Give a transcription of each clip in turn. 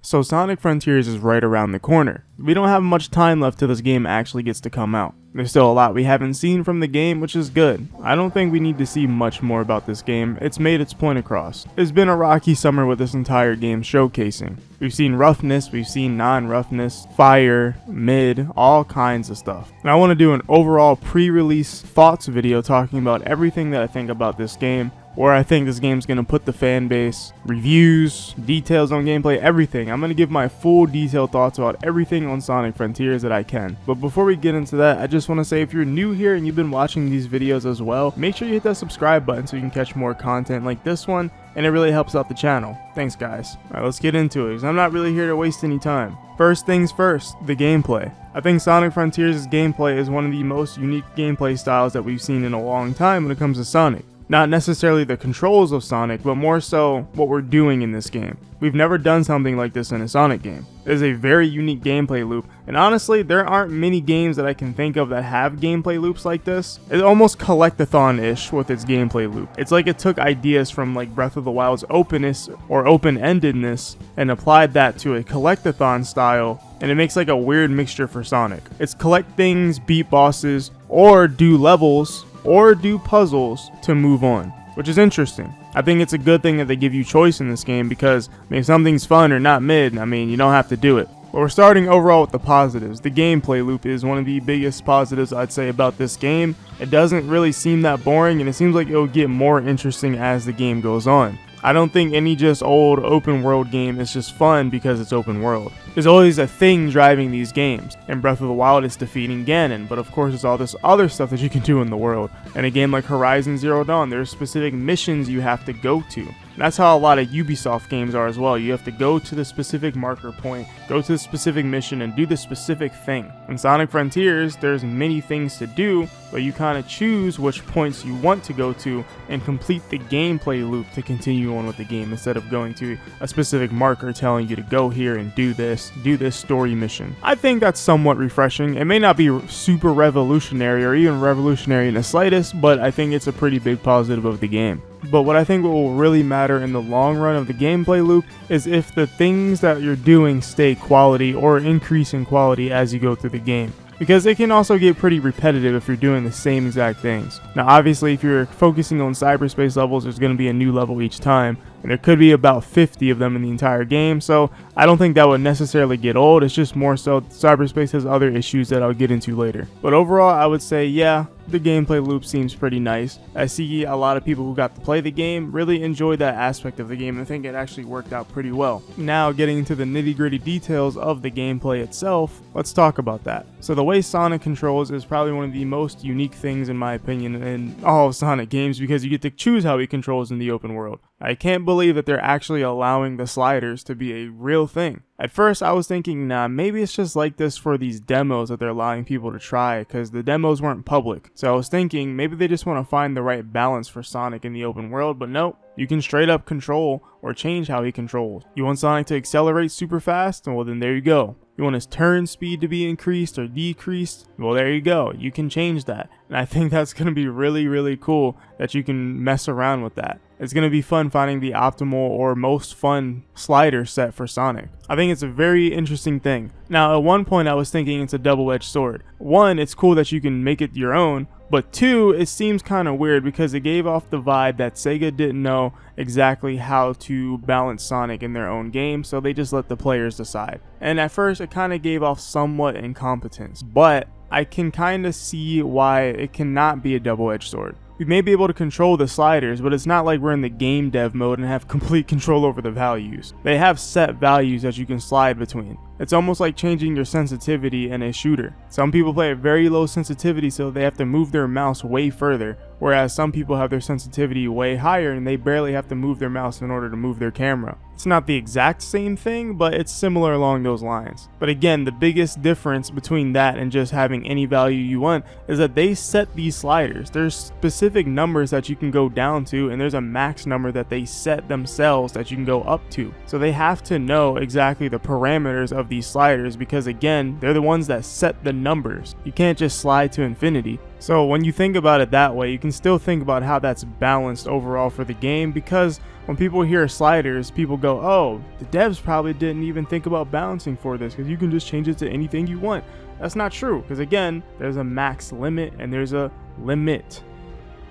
So Sonic Frontiers is right around the corner. We don't have much time left till this game actually gets to come out. There's still a lot we haven't seen from the game, which is good. I don't think we need to see much more about this game. It's made its point across. It's been a rocky summer with this entire game showcasing. We've seen roughness, we've seen non-roughness, fire, mid, all kinds of stuff. And I want to do an overall pre-release thoughts video talking about everything that I think about this game, where I think this game's going to put the fan base, reviews, details on gameplay, everything. I'm going to give my full detailed thoughts about everything on Sonic Frontiers that I can. But before we get into that, I just want to say if you're new here and you've been watching these videos as well, make sure you hit that subscribe button so you can catch more content like this one, and it really helps out the channel. Thanks guys. Alright, let's get into it, because I'm not really here to waste any time. First things first, the gameplay. I think Sonic Frontiers' gameplay is one of the most unique gameplay styles that we've seen in a long time when it comes to Sonic. Not necessarily the controls of Sonic, but more so what we're doing in this game. We've never done something like this in a Sonic game. It is a very unique gameplay loop, and honestly, there aren't many games that I can think of that have gameplay loops like this. It's almost collectathon-ish with its gameplay loop. It's like it took ideas from like Breath of the Wild's openness or open-endedness and applied that to a collectathon style, and it makes like a weird mixture for Sonic. It's collect things, beat bosses, or do levels, or do puzzles to move on, which is interesting. I think it's a good thing that they give you choice in this game, because if something's fun or not mid, I mean, you don't have to do it. But we're starting overall with the positives. The gameplay loop is one of the biggest positives I'd say about this game. It doesn't really seem that boring, and it seems like it'll get more interesting as the game goes on. I don't think any just old open world game is just fun because it's open world. There's always a thing driving these games. In Breath of the Wild it's defeating Ganon, but of course there's all this other stuff that you can do in the world. In a game like Horizon Zero Dawn, there's specific missions you have to go to. That's how a lot of Ubisoft games are as well. You have to go to the specific marker point, go to the specific mission, and do the specific thing. In Sonic Frontiers, there's many things to do, but you kind of choose which points you want to go to and complete the gameplay loop to continue on with the game, instead of going to a specific marker telling you to go here and do this story mission. I think that's somewhat refreshing. It may not be super revolutionary or even revolutionary in the slightest, but I think it's a pretty big positive of the game. But what I think will really matter in the long run of the gameplay loop is if the things that you're doing stay quality or increase in quality as you go through the game. Because it can also get pretty repetitive if you're doing the same exact things. Now obviously if you're focusing on cyberspace levels, there's going to be a new level each time, and there could be about 50 of them in the entire game, so I don't think that would necessarily get old. It's just more so cyberspace has other issues that I'll get into later. But overall I would say yeah, the gameplay loop seems pretty nice. I see a lot of people who got to play the game really enjoyed that aspect of the game, and I think it actually worked out pretty well. Now getting into the nitty-gritty details of the gameplay itself, let's talk about that. So the way Sonic controls is probably one of the most unique things in my opinion in all of Sonic games, because you get to choose how he controls in the open world. I can't believe that they're actually allowing the sliders to be a real thing. At first I was thinking, nah, maybe it's just like this for these demos that they're allowing people to try, because the demos weren't public. So I was thinking maybe they just want to find the right balance for Sonic in the open world, but nope. You can straight up control or change how he controls. You want Sonic to accelerate super fast? Well then there you go. You want his turn speed to be increased or decreased? Well there you go. You can change that. And I think that's going to be really cool that you can mess around with that. It's going to be fun finding the optimal or most fun slider set for Sonic. I think it's a very interesting thing. Now at one point I was thinking it's a double-edged sword. One, it's cool that you can make it your own, but two, it seems kind of weird because it gave off the vibe that Sega didn't know exactly how to balance Sonic in their own game, so they just let the players decide. And at first it kind of gave off somewhat incompetence, but I can kind of see why it cannot be a double-edged sword. We may be able to control the sliders, but it's not like we're in the game dev mode and have complete control over the values. They have set values that you can slide between. It's almost like changing your sensitivity in a shooter. Some people play at very low sensitivity, so they have to move their mouse way further, whereas some people have their sensitivity way higher and they barely have to move their mouse in order to move their camera. It's not the exact same thing, but it's similar along those lines. But again, the biggest difference between that and just having any value you want is that they set these sliders. There's specific numbers that you can go down to, and there's a max number that they set themselves that you can go up to. So they have to know exactly the parameters of of these sliders because, again, they're the ones that set the numbers. You can't just slide to infinity. So when you think about it that way, you can still think about how that's balanced overall for the game, because when people hear sliders, people go, oh, the devs probably didn't even think about balancing for this because you can just change it to anything you want. That's not true, because again, there's a max limit and there's a limit.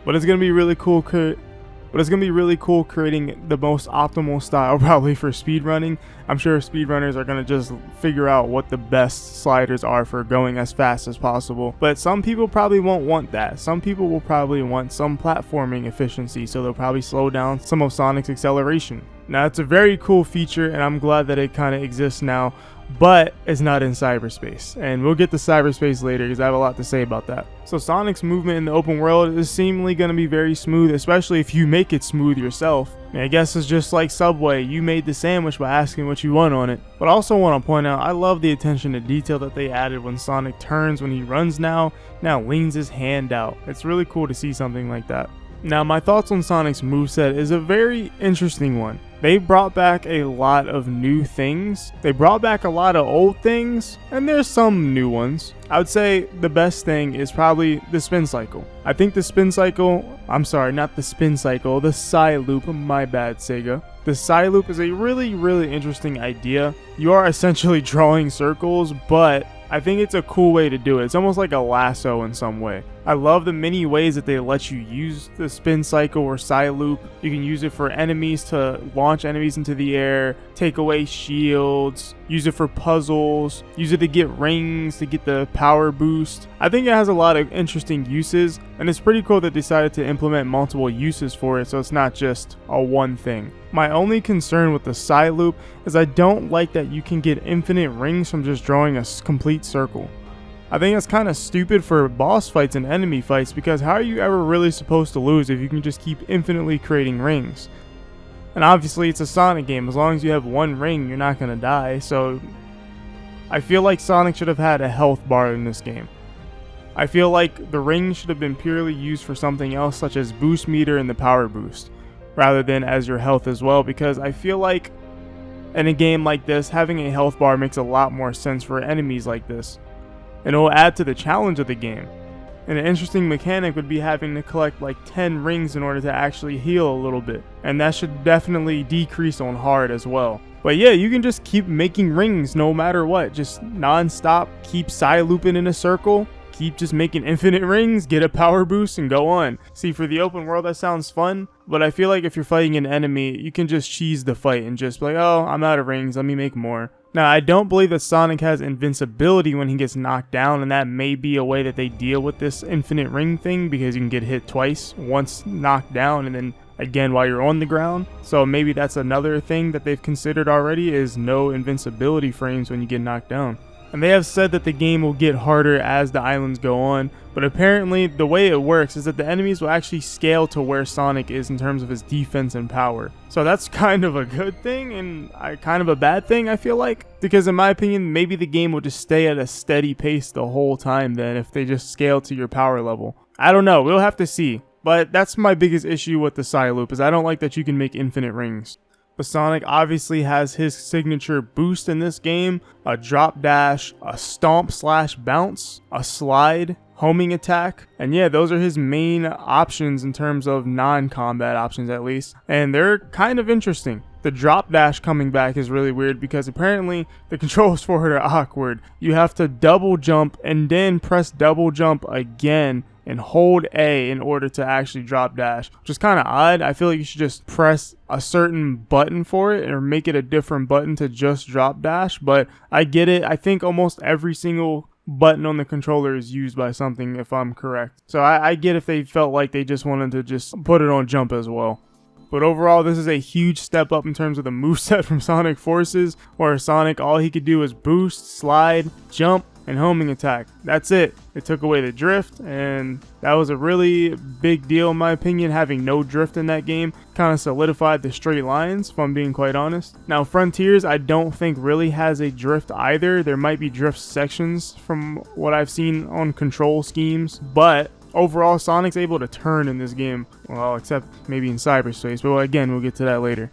But it's going to be really cool creating the most optimal style probably for speedrunning. I'm sure speedrunners are going to just figure out what the best sliders are for going as fast as possible. But some people probably won't want that. Some people will probably want some platforming efficiency, so they'll probably slow down some of Sonic's acceleration. Now, it's a very cool feature, and I'm glad that it kind of exists now, but it's not in Cyberspace, and we'll get to Cyberspace later because I have a lot to say about that. So Sonic's movement in the open world is seemingly going to be very smooth, especially if you make it smooth yourself. And I guess it's just like Subway, you made the sandwich by asking what you want on it. But I also want to point out, I love the attention to detail that they added when Sonic turns when he runs now leans his hand out. It's really cool to see something like that. Now, my thoughts on Sonic's moveset is a very interesting one. They brought back a lot of new things. They brought back a lot of old things, and there's some new ones. I would say the best thing is probably the spin cycle. I think the spin cycle, I'm sorry, not the spin cycle, the Psy loop, my bad Sega. The Psy loop is a really interesting idea. You are essentially drawing circles, but I think it's a cool way to do it. It's almost like a lasso in some way. I love the many ways that they let you use the spin cycle or Psy loop. You can use it for enemies to launch enemies into the air, take away shields, use it for puzzles, use it to get rings, to get the power boost. I think it has a lot of interesting uses, and it's pretty cool that they decided to implement multiple uses for it, so it's not just a one thing. My only concern with the Psy loop is I don't like that you can get infinite rings from just drawing a complete circle. I think that's kind of stupid for boss fights and enemy fights, because how are you ever really supposed to lose if you can just keep infinitely creating rings? And obviously it's a Sonic game, as long as you have one ring you're not going to die, so I feel like Sonic should have had a health bar in this game. I feel like the rings should have been purely used for something else, such as boost meter and the power boost, rather than as your health as well, because I feel like in a game like this, having a health bar makes a lot more sense for enemies like this, and it will add to the challenge of the game. And an interesting mechanic would be having to collect like 10 rings in order to actually heal a little bit, and that should definitely decrease on hard as well. But yeah, you can just keep making rings no matter what, just non-stop, keep Psy looping in a circle, keep just making infinite rings, get a power boost, and go on. See, for the open world that sounds fun, but I feel like if you're fighting an enemy, you can just cheese the fight and just be like, oh, I'm out of rings, let me make more. Now, I don't believe that Sonic has invincibility when he gets knocked down, and that may be a way that they deal with this infinite ring thing, because you can get hit twice, once knocked down and then again while you're on the ground. So maybe that's another thing that they've considered already, is no invincibility frames when you get knocked down. And they have said that the game will get harder as the islands go on, but apparently the way it works is that the enemies will actually scale to where Sonic is in terms of his defense and power. So that's kind of a good thing and kind of a bad thing, I feel like, because in my opinion maybe the game will just stay at a steady pace the whole time then if they just scale to your power level. I don't know, we'll have to see. But that's my biggest issue with the Psy loop, is I don't like that you can make infinite rings. But Sonic obviously has his signature boost in this game, a drop dash, a stomp slash bounce, a slide, homing attack, and yeah, those are his main options in terms of non-combat options at least, and they're kind of interesting. The drop dash coming back is really weird because apparently the controls for it are awkward. You have to double jump and then press double jump again and hold A in order to actually drop dash, which is kind of odd. I feel like you should just press a certain button for it or make it a different button to just drop dash, but I get it. I think almost every single button on the controller is used by something, if I'm correct. So I get if they felt like they just wanted to just put it on jump as well. But overall, this is a huge step up in terms of the moveset from Sonic Forces, where Sonic, all he could do is boost, slide, jump, and homing attack. That's it. It took away the drift, and that was a really big deal in my opinion. Having no drift in that game kind of solidified the straight lines, if I'm being quite honest. Now Frontiers I don't think really has a drift either. There might be drift sections from what I've seen on control schemes, but overall Sonic's able to turn in this game. Well, except maybe in Cyberspace, but again, we'll get to that later.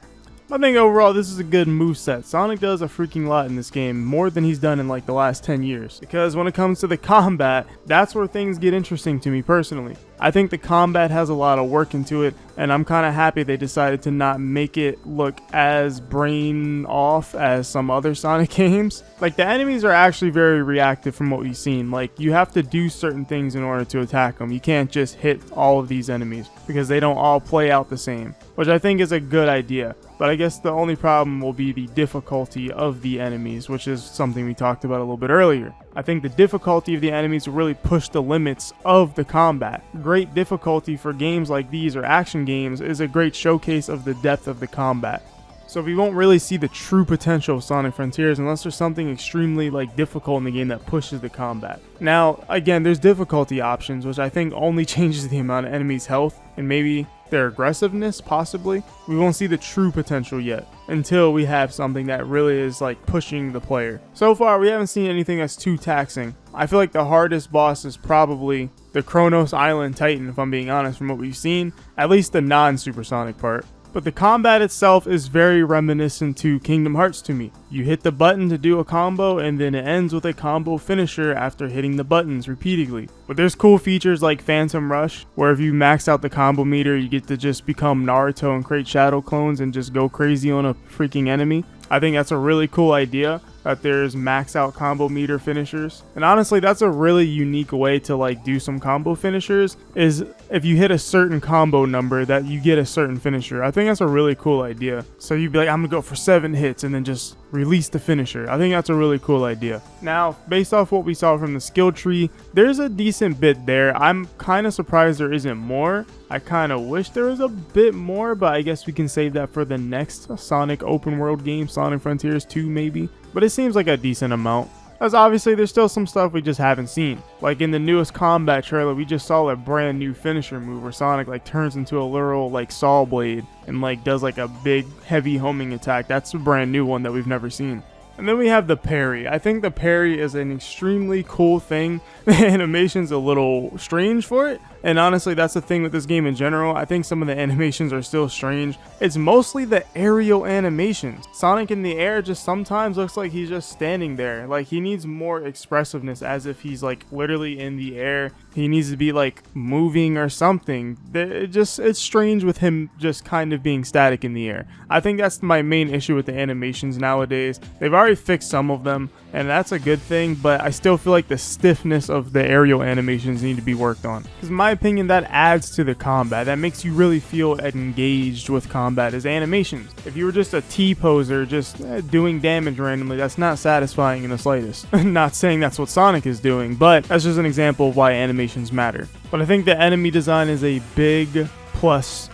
I think overall this is a good moveset. Sonic does a freaking lot in this game, more than he's done in like the last 10 years. Because when it comes to the combat, that's where things get interesting to me personally. I think the combat has a lot of work into it, and I'm kind of happy they decided to not make it look as brain off as some other Sonic games. Like, the enemies are actually very reactive from what we've seen. Like, you have to do certain things in order to attack them. You can't just hit all of these enemies because they don't all play out the same, which I think is a good idea. But I guess the only problem will be the difficulty of the enemies, which is something we talked about a little bit earlier. I think the difficulty of the enemies will really push the limits of the combat. Great difficulty for games like these or action games is a great showcase of the depth of the combat. So we won't really see the true potential of Sonic Frontiers unless there's something extremely difficult in the game that pushes the combat. Now, again, there's difficulty options, which I think only changes the amount of enemies' health and maybe their aggressiveness, possibly. We won't see the true potential yet until we have something that really is pushing the player. So far, we haven't seen anything that's too taxing. I feel like the hardest boss is probably the Kronos Island Titan, if I'm being honest, from what we've seen, at least the non-supersonic part. But the combat itself is very reminiscent to Kingdom Hearts to me. You hit the button to do a combo, and then it ends with a combo finisher after hitting the buttons repeatedly. But there's cool features like Phantom Rush, where if you max out the combo meter, you get to just become Naruto and create shadow clones and just go crazy on a freaking enemy. I think that's a really cool idea, that there's max out combo meter finishers. And honestly, that's a really unique way to do some combo finishers, is if you hit a certain combo number that you get a certain finisher. I think that's a really cool idea. So you'd be like, I'm gonna go for 7 hits and then just release the finisher. I think that's a really cool idea. Now, based off what we saw from the skill tree, there's a decent bit there. I'm kind of surprised there isn't more. I kind of wish there was a bit more, but I guess we can save that for the next Sonic open world game, Sonic Frontiers 2 maybe. But it seems like a decent amount, as obviously there's still some stuff we just haven't seen. Like in the newest combat trailer, we just saw a brand new finisher move where Sonic turns into a literal saw blade and does a big heavy homing attack. That's a brand new one that we've never seen. And then we have the parry. I think the parry is an extremely cool thing. The animation's a little strange for it. And honestly, that's the thing with this game in general. I think some of the animations are still strange. It's mostly the aerial animations. Sonic in the air just sometimes looks like he's just standing there. He needs more expressiveness, as if he's literally in the air. He needs to be moving or something. It's strange with him just kind of being static in the air. I think that's my main issue with the animations nowadays. They've already fixed some of them, and that's a good thing, but I still feel like the stiffness of the aerial animations need to be worked on. Because in my opinion, that adds to the combat. That makes you really feel engaged with combat, is animations. If you were just a T-poser just doing damage randomly, that's not satisfying in the slightest. Not saying that's what Sonic is doing, but that's just an example of why animations matter. But I think the enemy design is a big plus,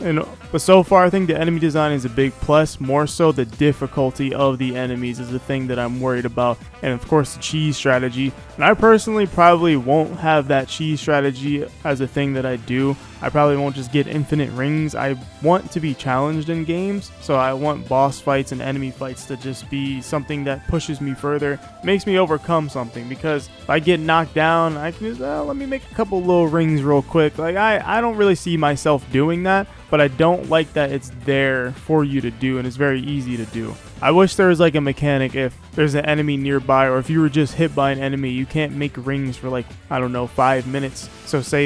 but so far I think the enemy design is a big plus. More so the difficulty of the enemies is the thing that I'm worried about, and of course the cheese strategy. And I personally probably won't have that cheese strategy as a thing that I do. I probably won't just get infinite rings. I want to be challenged in games, so I want boss fights and enemy fights to just be something that pushes me further, makes me overcome something. Because if I get knocked down, I can just, let me make a couple little rings real quick. I don't really see myself doing that, but I don't like that it's there for you to do, and it's very easy to do. I wish there was a mechanic if there's an enemy nearby, or if you were just hit by an enemy, you can't make rings for I don't know, 5 minutes. So say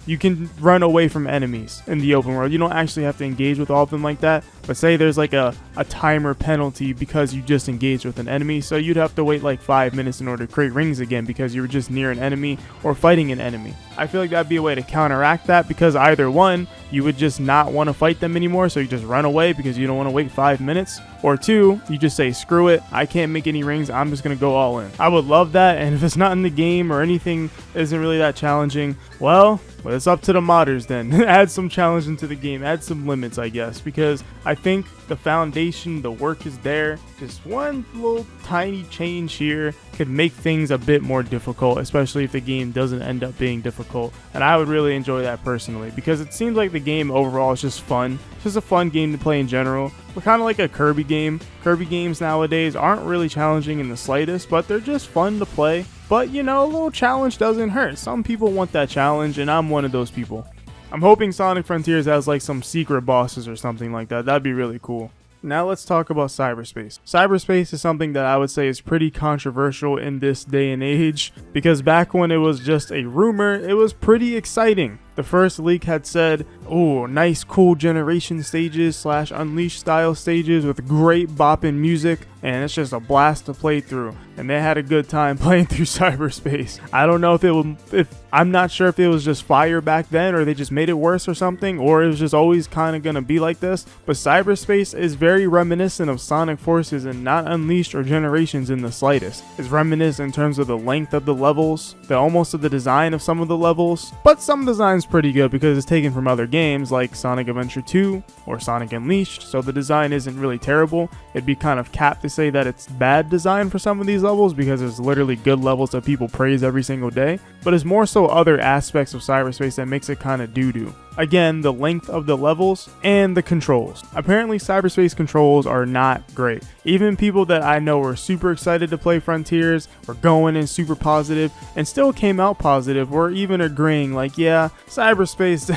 you can run away from enemies in the open world. You don't actually have to engage with all of them like that, but say there's a timer penalty because you just engaged with an enemy, so you'd have to wait 5 minutes in order to create rings again because you were just near an enemy or fighting an enemy. I feel like that'd be a way to counteract that, because either one, you would just not want to fight them anymore, so you just run away because you don't want to wait 5 minutes, or 2, you just say screw it, I can't make any rings, I'm just gonna go all in. I would love that, and if it's not in the game or anything isn't really that challenging, well, it's up to the modders then. Add some challenge into the game, add some limits, I guess, because I think the foundation, the work is there. Just one little tiny change here could make things a bit more difficult, especially if the game doesn't end up being difficult. And I would really enjoy that personally, because it seems like the game overall is just fun. It's just a fun game to play in general. But kind of like a Kirby game. Kirby games nowadays aren't really challenging in the slightest, but they're just fun to play. But a little challenge doesn't hurt. Some people want that challenge, and I'm one of those people. I'm hoping Sonic Frontiers has some secret bosses or something like that. That'd be really cool. Now let's talk about cyberspace. Cyberspace is something that I would say is pretty controversial in this day and age, because back when it was just a rumor, it was pretty exciting. The first leak had said, oh, nice cool generation stages / Unleashed style stages with great bopping music, and it's just a blast to play through. And they had a good time playing through cyberspace. I don't know if I'm not sure if it was just fire back then, or they just made it worse or something, or it was just always kind of gonna be like this. But cyberspace is very reminiscent of Sonic Forces and not Unleashed or Generations in the slightest. It's reminiscent in terms of the length of the levels, almost of the design of some of the levels, but some designs pretty good because it's taken from other games like Sonic Adventure 2 or Sonic Unleashed, so the design isn't really terrible. It'd be kind of capped to say that it's bad design for some of these levels because it's literally good levels that people praise every single day, but it's more so other aspects of cyberspace that makes it kind of doo-doo. Again, the length of the levels and the controls. Apparently cyberspace controls are not great. Even people that I know were super excited to play Frontiers, were going in super positive, and still came out positive, were even agreeing like, yeah, cyberspace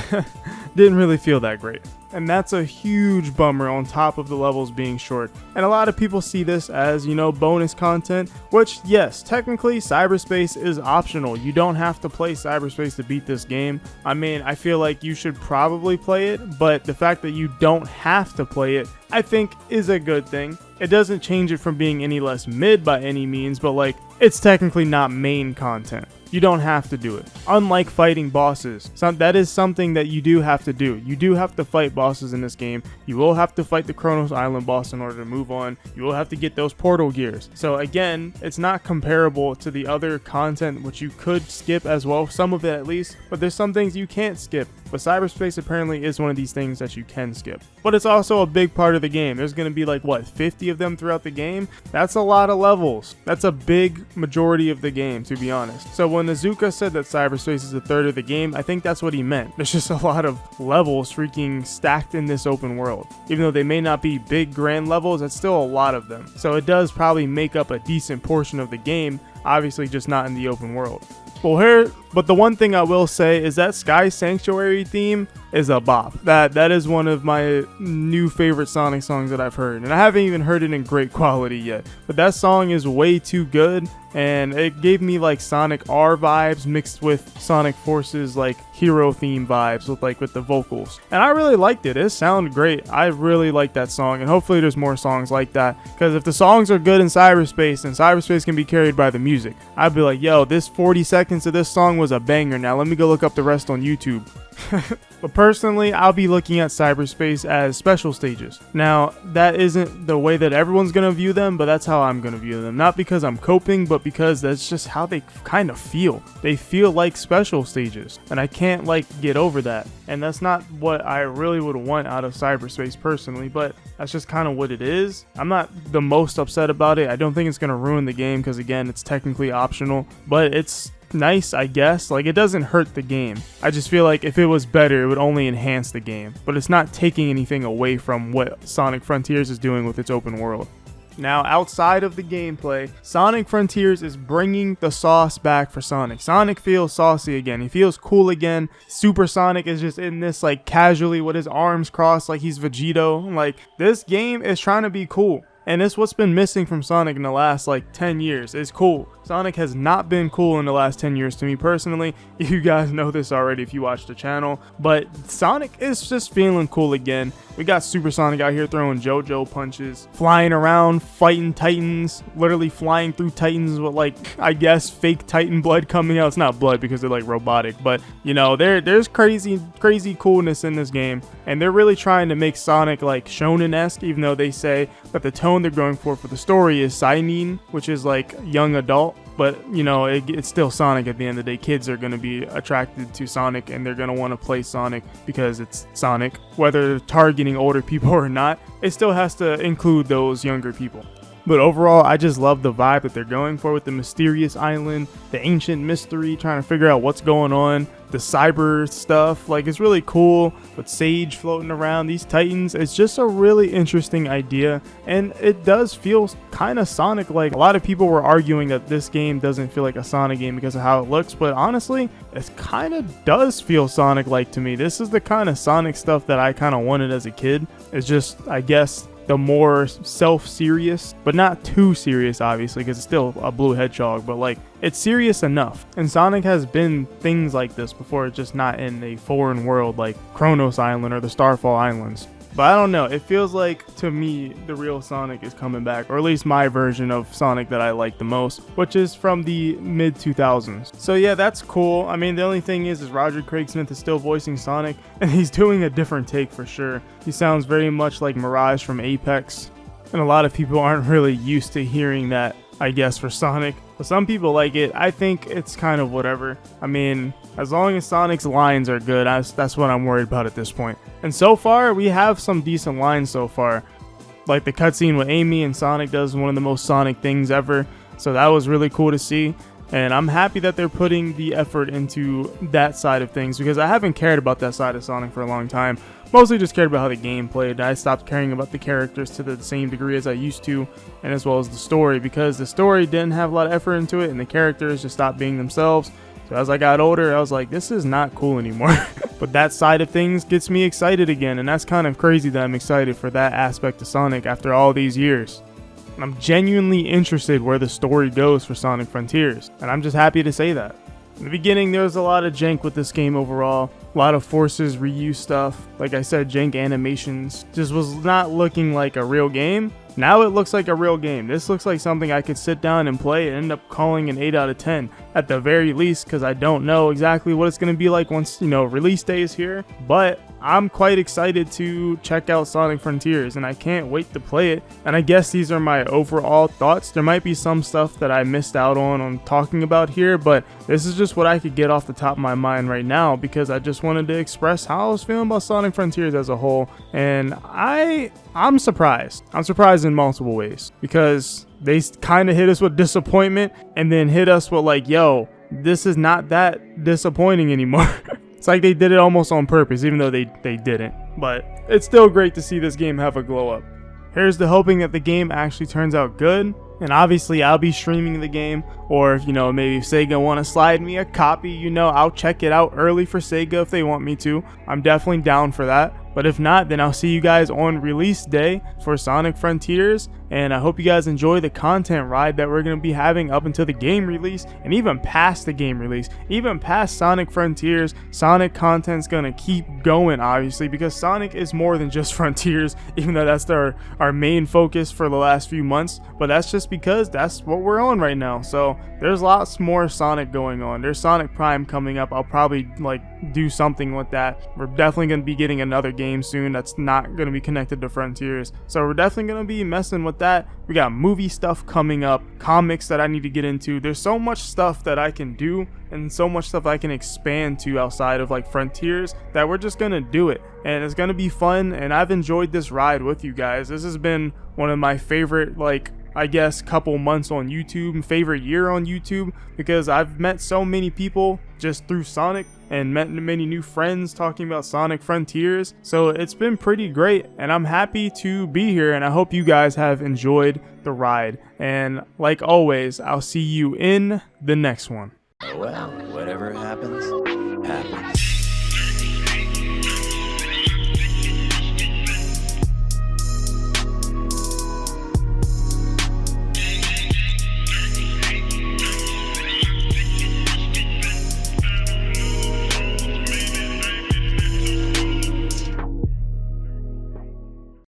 didn't really feel that great. And that's a huge bummer on top of the levels being short. And a lot of people see this as, bonus content, which yes, technically cyberspace is optional. You don't have to play cyberspace to beat this game. I mean, I feel like you should probably play it, but the fact that you don't have to play it, I think is a good thing. It doesn't change it from being any less mid by any means, but it's technically not main content. You don't have to do it. Unlike fighting bosses, that is something that you do have to do. You do have to fight bosses in this game. You will have to fight the Kronos Island boss in order to move on. You will have to get those portal gears. So again, it's not comparable to the other content which you could skip as well, some of it at least, but there's some things you can't skip. But cyberspace apparently is one of these things that you can skip. But it's also a big part of the game. There's going to be 50 of them throughout the game? That's a lot of levels. That's a big majority of the game, to be honest. So when Azuka said that cyberspace is a third of the game, I think that's what he meant. There's just a lot of levels freaking stacked in this open world. Even though they may not be big grand levels, that's still a lot of them. So it does probably make up a decent portion of the game, obviously just not in the open world. But the one thing I will say is that Sky Sanctuary theme is a bop. That is one of my new favorite Sonic songs that I've heard, and I haven't even heard it in great quality yet. But that song is way too good, and it gave me Sonic R vibes mixed with Sonic Forces hero theme vibes with the vocals, and I really liked it. It sounded great. I really like that song, and hopefully there's more songs like that, because if the songs are good in cyberspace, then cyberspace can be carried by the music. I'd be like, yo, this 40 seconds of this song was a banger. Now let me go look up the rest on YouTube. But personally, I'll be looking at cyberspace as special stages. Now, that isn't the way that everyone's going to view them, but that's how I'm going to view them. Not because I'm coping, but because that's just how they kind of feel. They feel like special stages, and I can't get over that. And that's not what I really would want out of cyberspace personally, but that's just kind of what it is. I'm not the most upset about it. I don't think it's going to ruin the game because, again, it's technically optional, but it's nice, I guess. It doesn't hurt the game. I just feel like if it was better, it would only enhance the game, but it's not taking anything away from what Sonic Frontiers is doing with its open world. Now, outside of the gameplay, Sonic Frontiers is bringing the sauce back for Sonic. Sonic feels saucy again. He feels cool again. Super Sonic is just in this casually with his arms crossed like he's Vegito. This game is trying to be cool. And it's what's been missing from Sonic in the last 10 years. It's cool. Sonic has not been cool in the last 10 years to me personally. You guys know this already if you watch the channel. But Sonic is just feeling cool again. We got Super Sonic out here throwing JoJo punches, flying around, fighting Titans, literally flying through Titans with I guess fake Titan blood coming out. It's not blood because they're robotic, but there's crazy coolness in this game. And they're really trying to make Sonic shonen-esque, even though they say that the tone they're going for the story is seinen, which is young adult. But it's still Sonic at the end of the day. Kids are going to be attracted to Sonic, and they're going to want to play Sonic because it's Sonic. Whether they're targeting older people or not, it still has to include those younger people. But overall, I just love the vibe that they're going for with the mysterious island, the ancient mystery, trying to figure out what's going on, the cyber stuff. It's really cool with Sage floating around, these Titans. It's just a really interesting idea, and it does feel kind of Sonic. A lot of people were arguing that this game doesn't feel like a Sonic game because of how it looks, but honestly, it kind of does feel Sonic-like to me. This is the kind of Sonic stuff that I kind of wanted as a kid. It's just, I guess, the more self-serious, but not too serious obviously, because it's still a blue hedgehog, but like it's serious enough. And Sonic has been things like this before, just not in a foreign world like Kronos Island or the Starfall Islands. But I don't know, it feels like to me the real Sonic is coming back, or at least my version of Sonic that I like the most, which is from the mid 2000s. So yeah, that's cool. I mean, the only thing is Roger Craig Smith is still voicing Sonic, and he's doing a different take for sure. He sounds very much like Mirage from Apex, and a lot of people aren't really used to hearing that, I guess, for Sonic. But some people like it. I think it's kind of whatever. I mean, as long as Sonic's lines are good, that's what I'm worried about at this point. And so far, we have some decent lines so far. Like the cutscene with Amy and Sonic does one of the most Sonic things ever. So that was really cool to see. And I'm happy that they're putting the effort into that side of things, because I haven't cared about that side of Sonic for a long time. Mostly just cared about how the game played. I stopped caring about the characters to the same degree as I used to, and as well as the story, because the story didn't have a lot of effort into it and the characters just stopped being themselves. So as I got older, I was like, this is not cool anymore. But that side of things gets me excited again, and that's kind of crazy that I'm excited for that aspect of Sonic after all these years. I'm genuinely interested where the story goes for Sonic Frontiers, and I'm just happy to say that. In the beginning, there was a lot of jank with this game overall, a lot of Forces reuse stuff. Like I said, jank animations just was not looking like a real game. Now it looks like a real game. This looks like something I could sit down and play and end up calling an 8 out of 10 at the very least, because I don't know exactly what it's going to be like once, release day is here. But I'm quite excited to check out Sonic Frontiers, and I can't wait to play it. And I guess these are my overall thoughts. There might be some stuff that I missed out on talking about here, but this is just what I could get off the top of my mind right now, because I just wanted to express how I was feeling about Sonic Frontiers as a whole. And I'm surprised. I'm surprised in multiple ways, because they kind of hit us with disappointment and then hit us with like, yo, this is not that disappointing anymore. It's like they did it almost on purpose, even though they didn't. But it's still great to see this game have a glow up. Here's to hoping that the game actually turns out good. And obviously I'll be streaming the game, or if maybe Sega want to slide me a copy, I'll check it out early for Sega if they want me to. I'm definitely down for that. But if not, then I'll see you guys on release day for Sonic Frontiers. And I hope you guys enjoy the content ride that we're going to be having up until the game release, and even past the game release, even past Sonic Frontiers. Sonic content's going to keep going, obviously, because Sonic is more than just Frontiers, even though that's our main focus for the last few months. But that's just because that's what we're on right now. So there's lots more Sonic going on. There's Sonic Prime coming up. I'll probably do something with that. We're definitely going to be getting another game soon that's not going to be connected to Frontiers. So we're definitely going to be messing with that. We got movie stuff coming up, comics that I need to get into. There's so much stuff that I can do, and so much stuff I can expand to outside of Frontiers, that we're just going to do it. And it's going to be fun, and I've enjoyed this ride with you guys. This has been one of my favorite, I guess, couple months on YouTube, favorite year on YouTube, because I've met so many people just through Sonic and met many new friends talking about Sonic Frontiers. So it's been pretty great, and I'm happy to be here, and I hope you guys have enjoyed the ride. And like always, I'll see you in the next one. Well, whatever happens, happens.